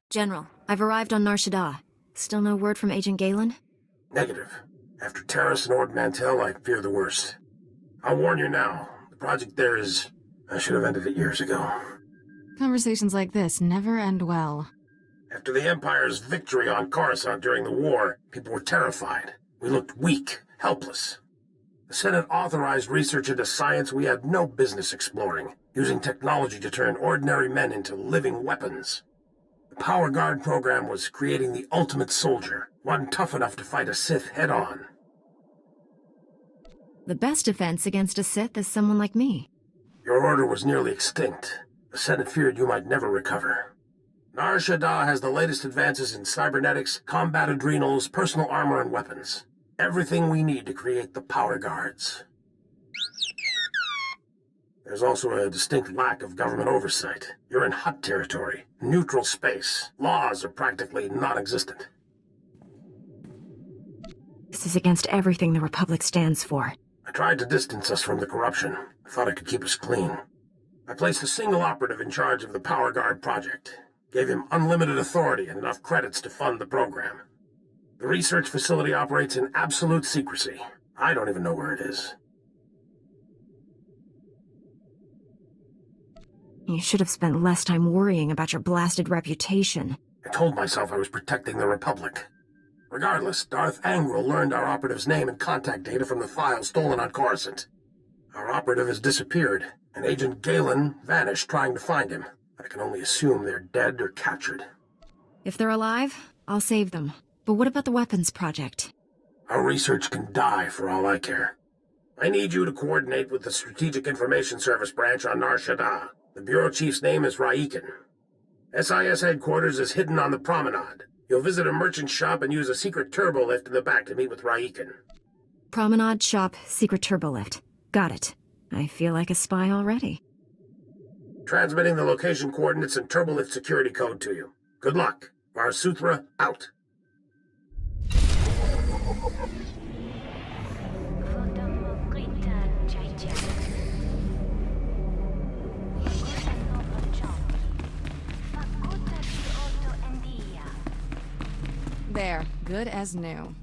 General, I've arrived on Nar Shaddaa. Still no word from Agent Galen? Negative. After Terrace and Ord Mantell, I fear the worst. I'll warn you now. The project there is... I should have ended it years ago. Conversations like this never end well. After the Empire's victory on Coruscant during the war, people were terrified. We looked weak, helpless. The Senate authorized research into science we had no business exploring, using technology to turn ordinary men into living weapons. The Power Guard program was creating the ultimate soldier, one tough enough to fight a Sith head-on. The best defense against a Sith is someone like me. Your order was nearly extinct. The Senate feared you might never recover. Nar Shaddaa has the latest advances in cybernetics, combat adrenals, personal armor, and weapons. Everything we need to create the Power Guards. There's also a distinct lack of government oversight. You're in Hutt territory, neutral space. Laws are practically non-existent. This is against everything the Republic stands for. I tried to distance us from the corruption. I thought I could keep us clean. I placed a single operative in charge of the Power Guard project. Gave him unlimited authority and enough credits to fund the program. The research facility operates in absolute secrecy. I don't even know where it is. You should have spent less time worrying about your blasted reputation. I told myself I was protecting the Republic. Regardless, Darth Angral learned our operative's name and contact data from the file stolen on Coruscant. Our operative has disappeared, and Agent Galen vanished trying to find him. I can only assume they're dead or captured. If they're alive, I'll save them. But what about the weapons project? Our research can die for all I care. I need you to coordinate with the Strategic Information Service branch on Nar Shaddaa. The Bureau Chief's name is Raiken. SIS headquarters is hidden on the promenade. You'll visit a merchant shop and use a secret turbo lift in the back to meet with Raiken. Promenade shop, secret turbo lift. Got it. I feel like a spy already. Transmitting the location coordinates and turbolift security code to you. Good luck. Varsuthra out. There, good as new.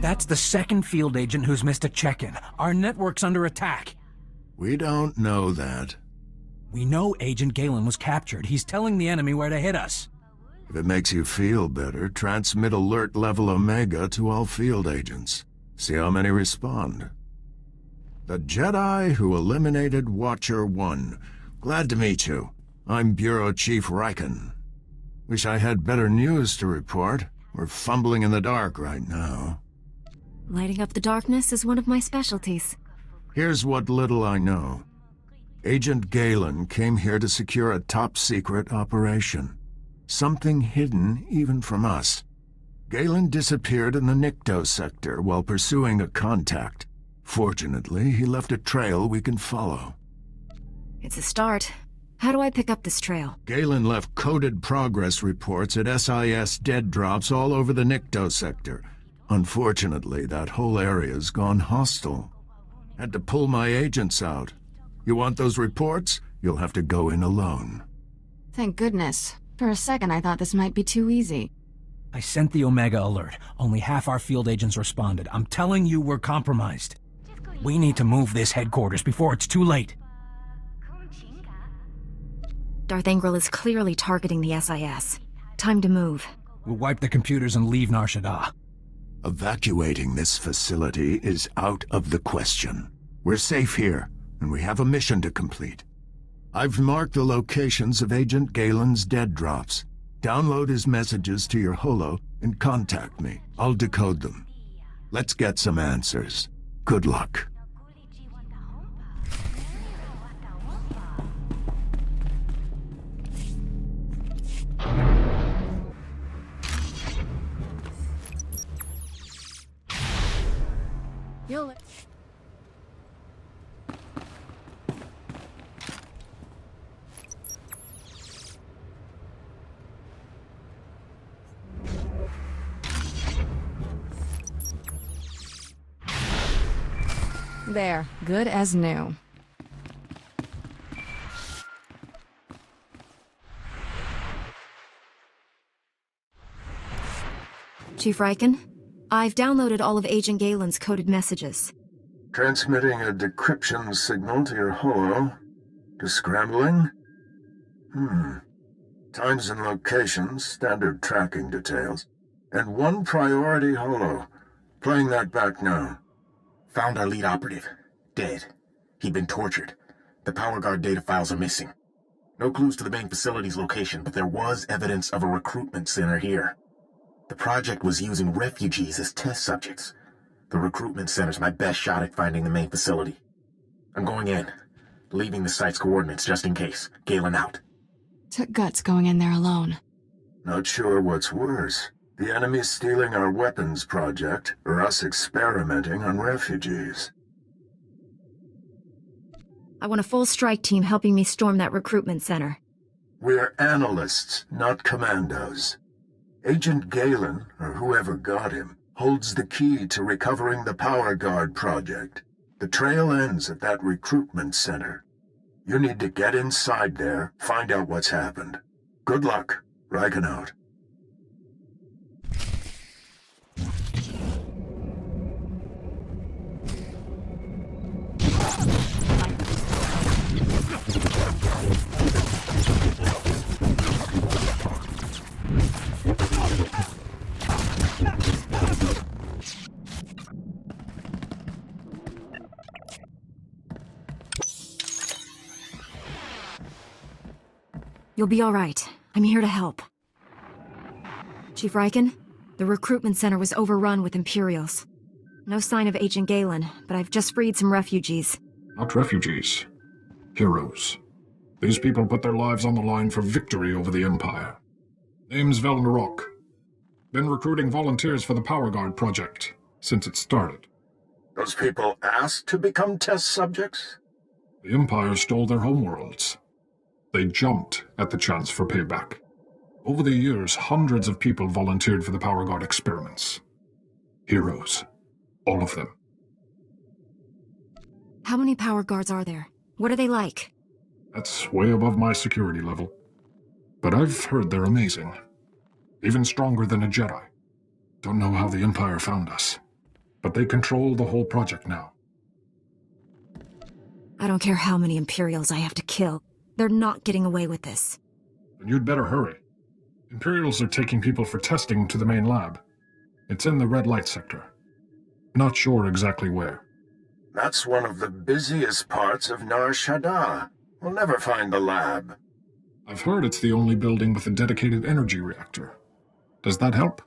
That's the second field agent who's missed a check-in. Our network's under attack. We don't know that. We know Agent Galen was captured. He's telling the enemy where to hit us. If it makes you feel better, transmit alert level Omega to all field agents. See how many respond. The Jedi who eliminated Watcher 1. Glad to meet you. I'm Bureau Chief Raiken. Wish I had better news to report. We're fumbling in the dark right now. Lighting up the darkness is one of my specialties. Here's what little I know. Agent Galen came here to secure a top-secret operation. Something hidden even from us. Galen disappeared in the Nikto sector while pursuing a contact. Fortunately, he left a trail we can follow. It's a start. How do I pick up this trail? Galen left coded progress reports at SIS dead drops all over the Nikto sector. Unfortunately, that whole area's gone hostile. Had to pull my agents out. You want those reports? You'll have to go in alone. Thank goodness. For a second I thought this might be too easy. I sent the Omega alert. Only half our field agents responded. I'm telling you we're compromised. We need to move this headquarters before it's too late. Darth Angral is clearly targeting the SIS. Time to move. We'll wipe the computers and leave Nar Shaddaa. Evacuating this facility is out of the question. We're safe here, and we have a mission to complete. I've marked the locations of Agent Galen's dead drops. Download his messages to your holo and contact me. I'll decode them. Let's get some answers. Good luck. You'll... There, good as new. Chief Riken, I've downloaded all of Agent Galen's coded messages. Transmitting a decryption signal to your holo. Descrambling? Times and locations, standard tracking details. And one priority holo. Playing that back now. Found our lead operative. Dead. He'd been tortured. The power guard data files are missing. No clues to the main facility's location, but there was evidence of a recruitment center here. The project was using refugees as test subjects. The recruitment center's my best shot at finding the main facility. I'm going in, leaving the site's coordinates just in case. Galen out. Took guts going in there alone. Not sure what's worse. The enemy stealing our weapons project, or us experimenting on refugees. I want a full strike team helping me storm that recruitment center. We're analysts, not commandos. Agent Galen, or whoever got him, holds the key to recovering the Power Guard project. The trail ends at that recruitment center. You need to get inside there, find out what's happened. Good luck. Riken out. You'll be all right. I'm here to help. Chief Riken, the recruitment center was overrun with Imperials. No sign of Agent Galen, but I've just freed some refugees. Not refugees. Heroes. These people put their lives on the line for victory over the Empire. Name's Velnarok. Been recruiting volunteers for the Power Guard project since it started. Those people asked to become test subjects? The Empire stole their homeworlds. They jumped at the chance for payback. Over the years, hundreds of people volunteered for the Power Guard experiments. Heroes. All of them. How many Power Guards are there? What are they like? That's way above my security level. But I've heard they're amazing. Even stronger than a Jedi. Don't know how the Empire found us. But they control the whole project now. I don't care how many Imperials I have to kill. They're not getting away with this. Then you'd better hurry. Imperials are taking people for testing to the main lab. It's in the red light sector. Not sure exactly where. That's one of the busiest parts of Nar Shaddaa. We'll never find the lab. I've heard it's the only building with a dedicated energy reactor. Does that help?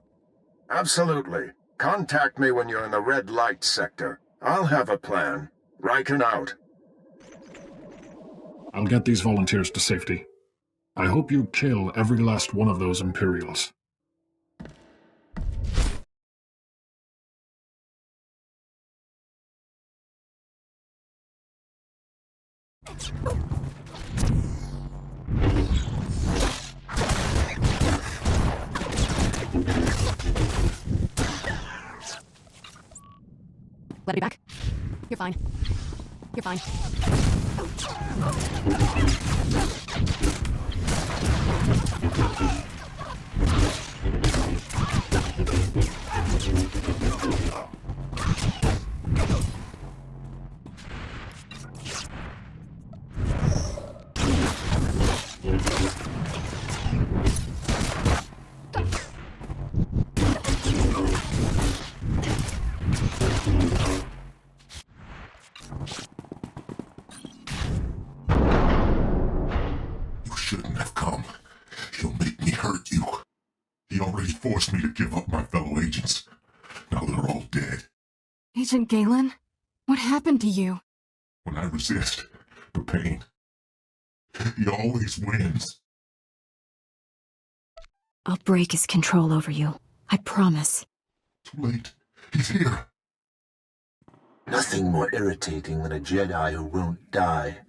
Absolutely. Contact me when you're in the red light sector. I'll have a plan. Riken out. I'll get these volunteers to safety. I hope you kill every last one of those Imperials. Let me back. You're fine. You're fine. Shouldn't have come. He'll make me hurt you. He already forced me to give up my fellow agents. Now they're all dead. Agent Galen? What happened to you? When I resist, the pain. He always wins. I'll break his control over you. I promise. Too late. He's here. Nothing more irritating than a Jedi who won't die.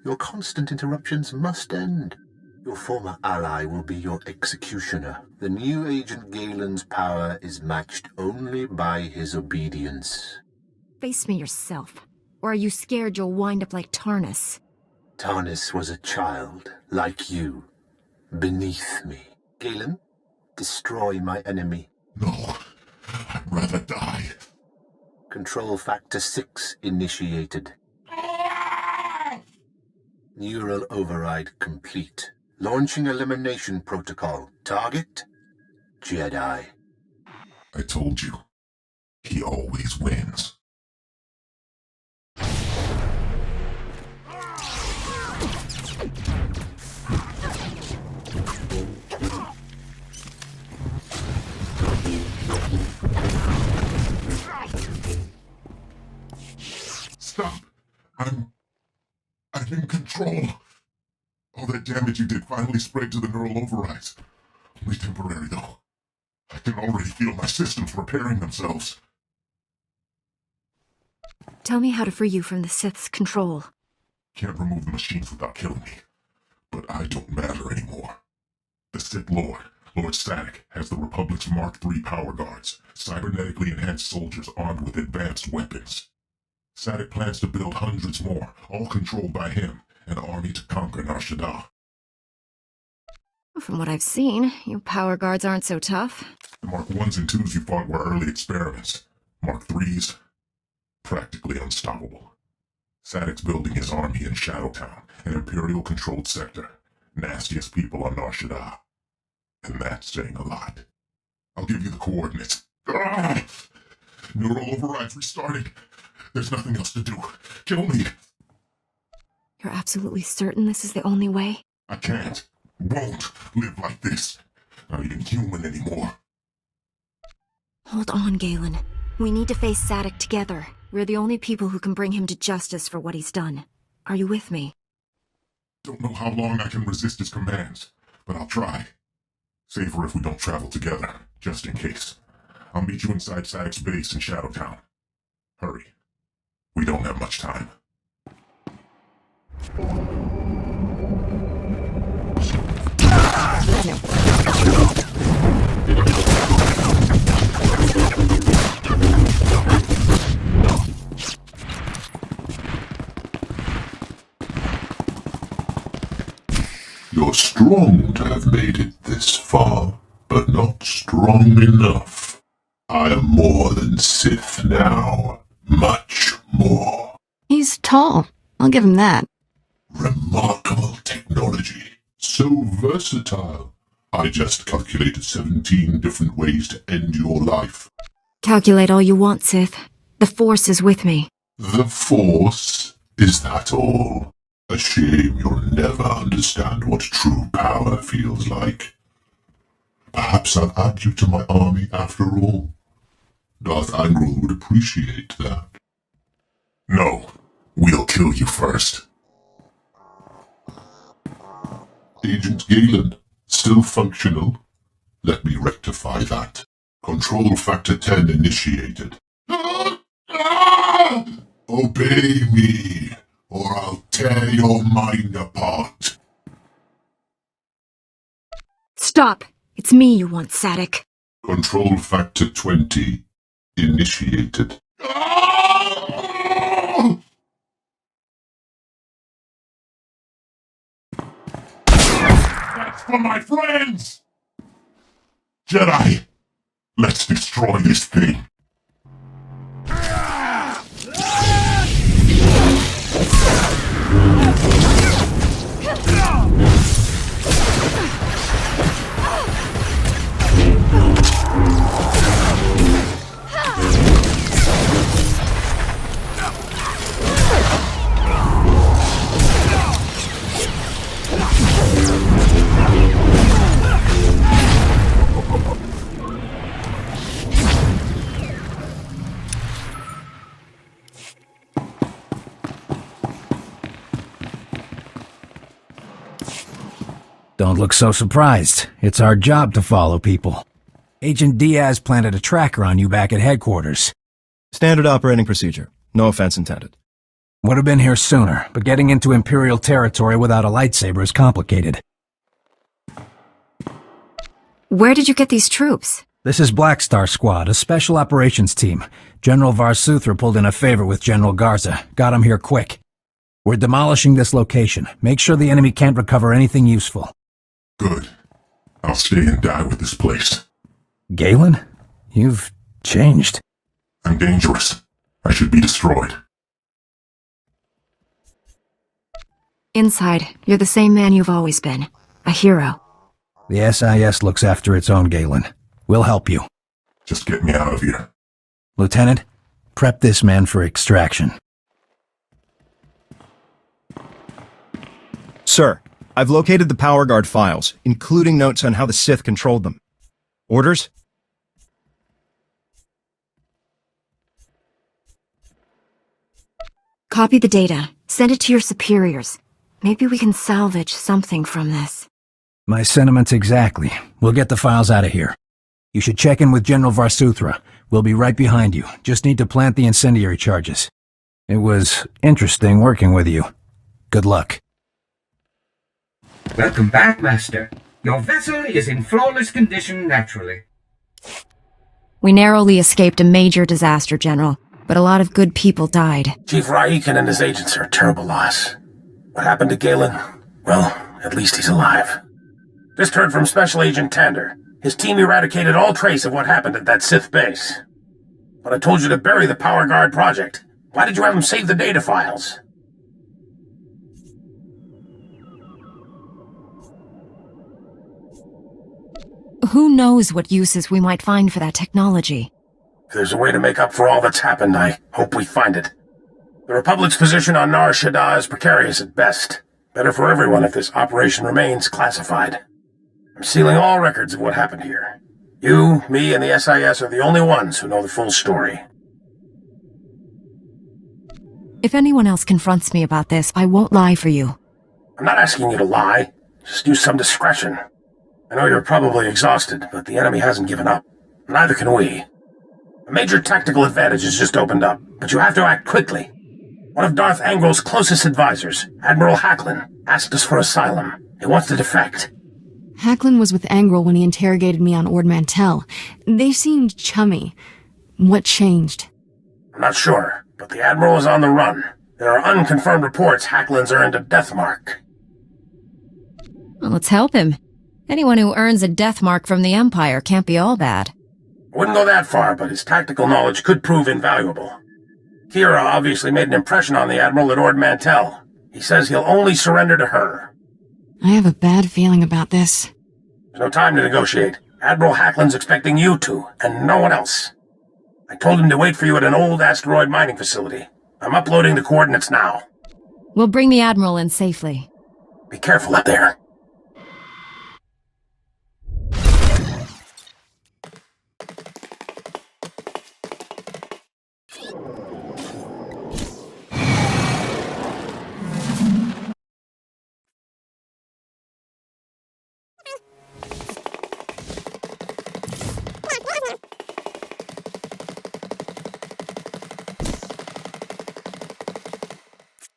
Your constant interruptions must end. Your former ally will be your executioner. The new Agent Galen's power is matched only by his obedience. Face me yourself. Or are you scared you'll wind up like Tarnus? Tarnus was a child, like you, beneath me. Galen, destroy my enemy. No, I'd rather die. Control Factor 6 initiated. Neural override complete. Launching elimination protocol. Target? Jedi. I told you, he always wins. Stop! I'm in control. All that damage you did finally spread to the neural overrides. Only temporary, though. I can already feel my systems repairing themselves. Tell me how to free you from the Sith's control. Can't remove the machines without killing me. But I don't matter anymore. The Sith Lord, Lord Static, has the Republic's Mark III power guards, cybernetically enhanced soldiers armed with advanced weapons. Static plans to build hundreds more, all controlled by him, an army to conquer Shadaa. From what I've seen, you power guards aren't so tough. The Mark 1s and 2s you fought were early experiments. Mark 3s, practically unstoppable. Static's building his army in Shadowtown, an Imperial-controlled sector. Nastiest people on Shadaa. And that's saying a lot. I'll give you the coordinates. Ah! Neural overrides restarting. There's nothing else to do. Kill me. You're absolutely certain this is the only way? I can't, won't live like this. Not even human anymore. Hold on, Galen. We need to face Sadik together. We're the only people who can bring him to justice for what he's done. Are you with me? Don't know how long I can resist his commands, but I'll try. Safer if we don't travel together, just in case. I'll meet you inside Sadik's base in Shadowtown. Hurry. We don't have much time. You're strong to have made it this far, but not strong enough. I am more than Sith now. Much more. He's tall. I'll give him that. Remarkable technology. So versatile. I just calculated 17 different ways to end your life. Calculate all you want, Sith. The Force is with me. The Force? Is that all? A shame you'll never understand what true power feels like. Perhaps I'll add you to my army after all. Darth Angral would appreciate that. No, we'll kill you first. Agent Galen, still functional. Let me rectify that. Control Factor 10 initiated. Obey me, or I'll tear your mind apart. Stop! It's me you want, Sadik. Control Factor 20 initiated. That's for my friends! Jedi, let's destroy this thing. Don't look so surprised. It's our job to follow people. Agent Diaz planted a tracker on you back at headquarters. Standard operating procedure. No offense intended. Would have been here sooner, but getting into Imperial territory without a lightsaber is complicated. Where did you get these troops? This is Black Star Squad, a special operations team. General Varsuthra pulled in a favor with General Garza. Got him here quick. We're demolishing this location. Make sure the enemy can't recover anything useful. Good. I'll stay and die with this place. Galen? You've changed. I'm dangerous. I should be destroyed. Inside, you're the same man you've always been. A hero. The SIS looks after its own, Galen. We'll help you. Just get me out of here. Lieutenant, prep this man for extraction. Sir, I've located the Power Guard files, including notes on how the Sith controlled them. Orders? Copy the data. Send it to your superiors. Maybe we can salvage something from this. My sentiments exactly. We'll get the files out of here. You should check in with General Varsuthra. We'll be right behind you. Just need to plant the incendiary charges. It was interesting working with you. Good luck. Welcome back, Master. Your vessel is in flawless condition naturally. We narrowly escaped a major disaster, General, but a lot of good people died. Chief Raiken and his agents are a terrible loss. What happened to Galen? Well, at least he's alive. Just heard from Special Agent Tander. His team eradicated all trace of what happened at that Sith base. But I told you to bury the Power Guard project. Why did you have him save the data files? Who knows what uses we might find for that technology? If there's a way to make up for all that's happened, I hope we find it. The Republic's position on Nar Shadaa is precarious at best. Better for everyone if this operation remains classified. I'm sealing all records of what happened here. You, me, and the SIS are the only ones who know the full story. If anyone else confronts me about this, I won't lie for you. I'm not asking you to lie. Just use some discretion. I know you're probably exhausted, but the enemy hasn't given up. Neither can we. A major tactical advantage has just opened up, but you have to act quickly. One of Darth Angral's closest advisors, Admiral Hacklin, asked us for asylum. He wants to defect. Hacklin was with Angral when he interrogated me on Ord Mantell. They seemed chummy. What changed? I'm not sure, but the Admiral is on the run. There are unconfirmed reports Hacklin's earned a death mark. Well, let's help him. Anyone who earns a death mark from the Empire can't be all bad. I wouldn't go that far, but his tactical knowledge could prove invaluable. Kira obviously made an impression on the Admiral at Ord Mantell. He says he'll only surrender to her. I have a bad feeling about this. There's no time to negotiate. Admiral Hacklin's expecting you to, and no one else. I told him to wait for you at an old asteroid mining facility. I'm uploading the coordinates now. We'll bring the Admiral in safely. Be careful up there.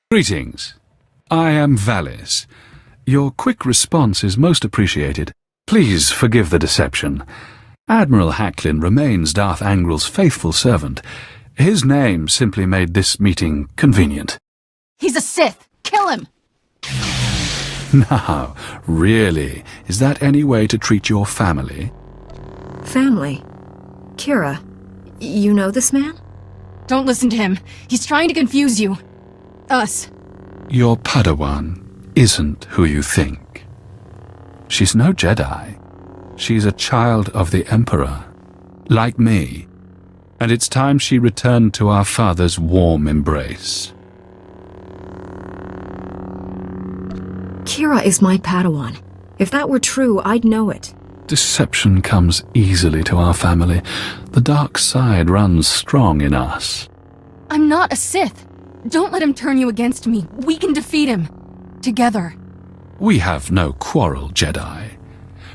Greetings. I am Valis. Your quick response is most appreciated. Please forgive the deception. Admiral Hacklin remains Darth Angral's faithful servant. His name simply made this meeting convenient. He's a Sith! Kill him! Now, really, is that any way to treat your family? Family? Kira, you know this man? Don't listen to him. He's trying to confuse you. Us. Your Padawan isn't who you think. She's no Jedi. She's a child of the Emperor, like me. And it's time she returned to our father's warm embrace. Kira is my Padawan. If that were true, I'd know it. Deception comes easily to our family. The dark side runs strong in us. I'm not a Sith. Don't let him turn you against me. We can defeat him. Together. We have no quarrel, Jedi.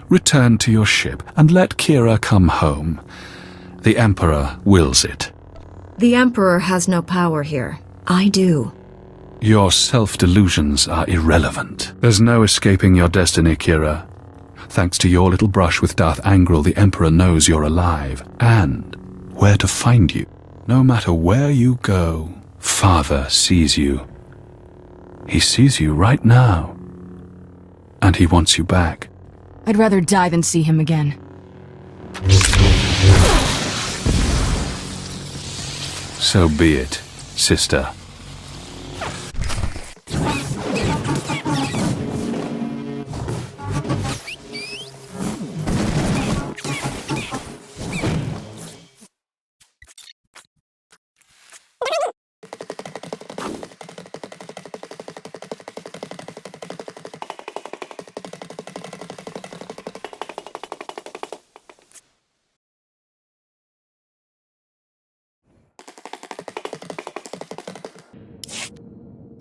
Return to your ship and let Kira come home. The Emperor wills it. The Emperor has no power here. I do. Your self-delusions are irrelevant. There's no escaping your destiny, Kira. Thanks to your little brush with Darth Angral, the Emperor knows you're alive, and where to find you. No matter where you go, Father sees you. He sees you right now, and he wants you back. I'd rather die than see him again. So be it, sister.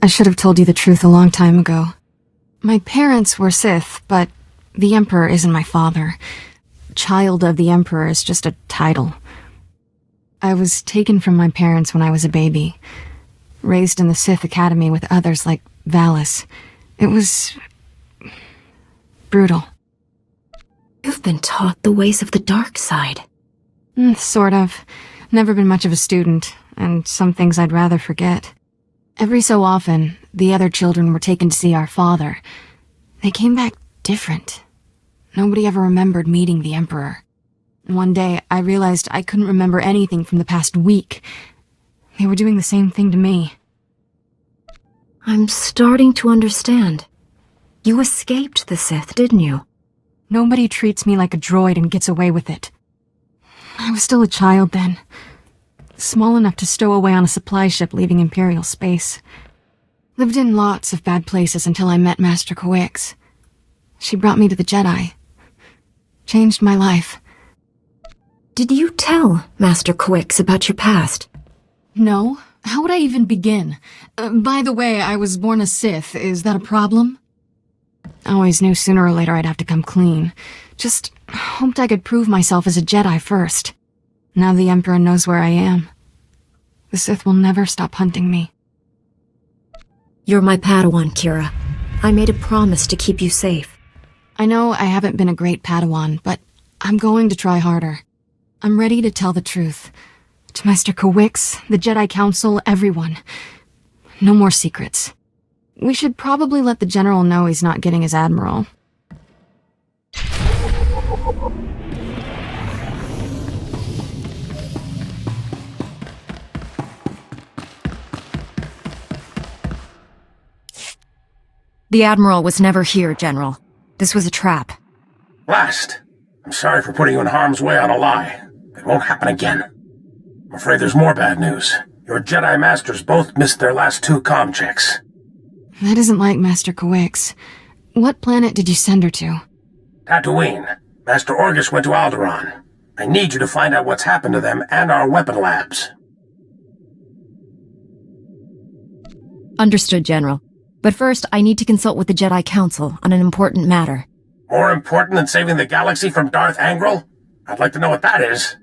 I should have told you the truth a long time ago. My parents were Sith, but the Emperor isn't my father. Child of the Emperor is just a title. I was taken from my parents when I was a baby, raised in the Sith Academy with others like Valis. It was brutal. You've been taught the ways of the dark side. Sort of. Never been much of a student, and some things I'd rather forget. Every so often, the other children were taken to see our father. They came back different. Nobody ever remembered meeting the Emperor. One day, I realized I couldn't remember anything from the past week. They were doing the same thing to me. I'm starting to understand. You escaped the Sith, didn't you? Nobody treats me like a droid and gets away with it. I was still a child then. Small enough to stow away on a supply ship leaving Imperial space. Lived in lots of bad places until I met Master Coix. She brought me to the Jedi. Changed my life. Did you tell Master Coix about your past? No. How would I even begin? By the way, I was born a Sith. Is that a problem? I always knew sooner or later I'd have to come clean. Just hoped I could prove myself as a Jedi first. Now the Emperor knows where I am. The Sith will never stop hunting me. You're my Padawan, Kira. I made a promise to keep you safe. I know I haven't been a great Padawan, but I'm going to try harder. I'm ready to tell the truth. To Master Coix, the Jedi Council, everyone. No more secrets. We should probably let the General know he's not getting his Admiral. The Admiral was never here, General. This was a trap. Blast! I'm sorry for putting you in harm's way on a lie. It won't happen again. I'm afraid there's more bad news. Your Jedi Masters both missed their last 2 comm checks. That isn't like Master Coix. What planet did you send her to? Tatooine. Master Orgus went to Alderaan. I need you to find out what's happened to them and our weapon labs. Understood, General. But first, I need to consult with the Jedi Council on an important matter. More important than saving the galaxy from Darth Angral? I'd like to know what that is.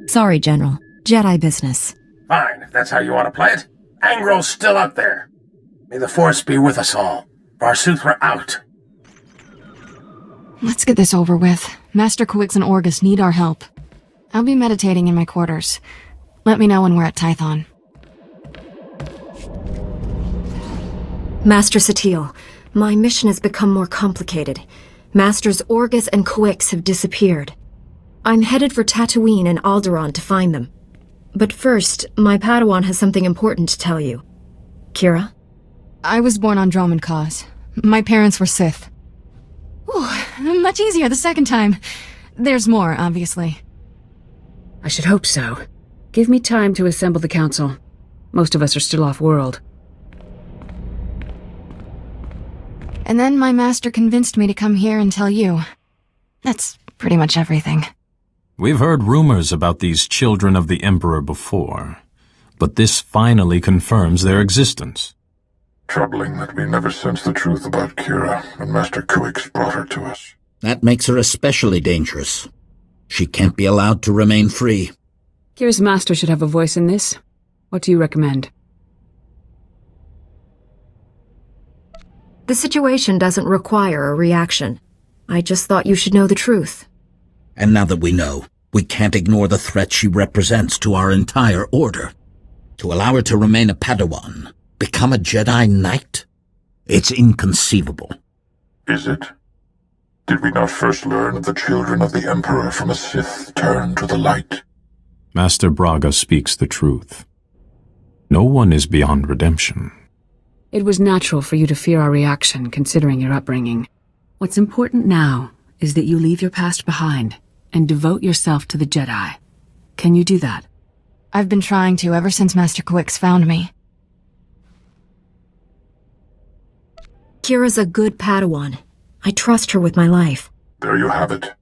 Sorry, General. Jedi business. Fine, if that's how you want to play it. Angral's still out there. May the Force be with us all. Varsuthra out. Let's get this over with. Master Coix and Orgus need our help. I'll be meditating in my quarters. Let me know when we're at Tython. Master Satil, my mission has become more complicated. Masters Orgus and Coix have disappeared. I'm headed for Tatooine and Alderaan to find them. But first, my Padawan has something important to tell you. Kira? I was born on Droman Cause. My parents were Sith. Ooh, much easier the second time. There's more, obviously. I should hope so. Give me time to assemble the council. Most of us are still off-world. And then my master convinced me to come here and tell you. That's pretty much everything. We've heard rumors about these children of the Emperor before, but this finally confirms their existence. Troubling that we never sensed the truth about Kira, and Master Coix brought her to us. That makes her especially dangerous. She can't be allowed to remain free. Kira's master should have a voice in this. What do you recommend? The situation doesn't require a reaction. I just thought you should know the truth. And now that we know, we can't ignore the threat she represents to our entire order. To allow her to remain a Padawan, become a Jedi Knight? It's inconceivable. Is it? Did we not first learn of the children of the Emperor from a Sith turn to the light? Master Braga speaks the truth. No one is beyond redemption. It was natural for you to fear our reaction, considering your upbringing. What's important now is that you leave your past behind and devote yourself to the Jedi. Can you do that? I've been trying to ever since Master Quix found me. Kira's a good Padawan. I trust her with my life. There you have it.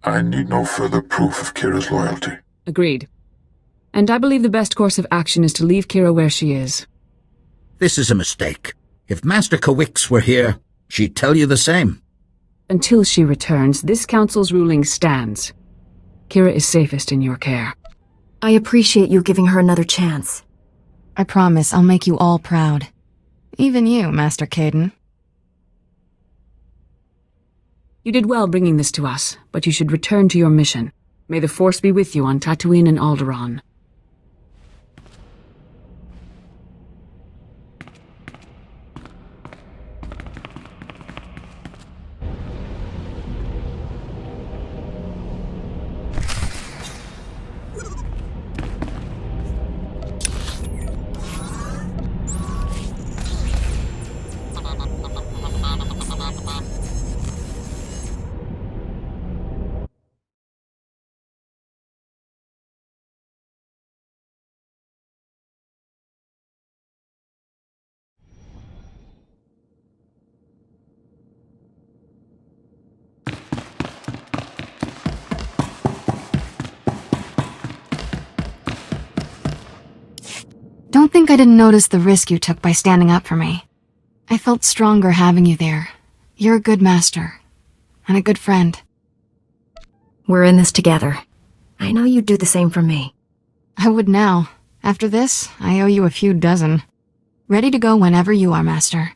I need no further proof of Kira's loyalty. Agreed. And I believe the best course of action is to leave Kira where she is. This is a mistake. If Master Quix were here, she'd tell you the same. Until she returns, this council's ruling stands. Kira is safest in your care. I appreciate you giving her another chance. I promise I'll make you all proud. Even you, Master Caden. You did well bringing this to us, but you should return to your mission. May the Force be with you on Tatooine and Alderaan. Don't think I didn't notice the risk you took by standing up for me. I felt stronger having you there. You're a good master. And a good friend. We're in this together. I know you'd do the same for me. I would now. After this, I owe you a few dozen. Ready to go whenever you are, Master.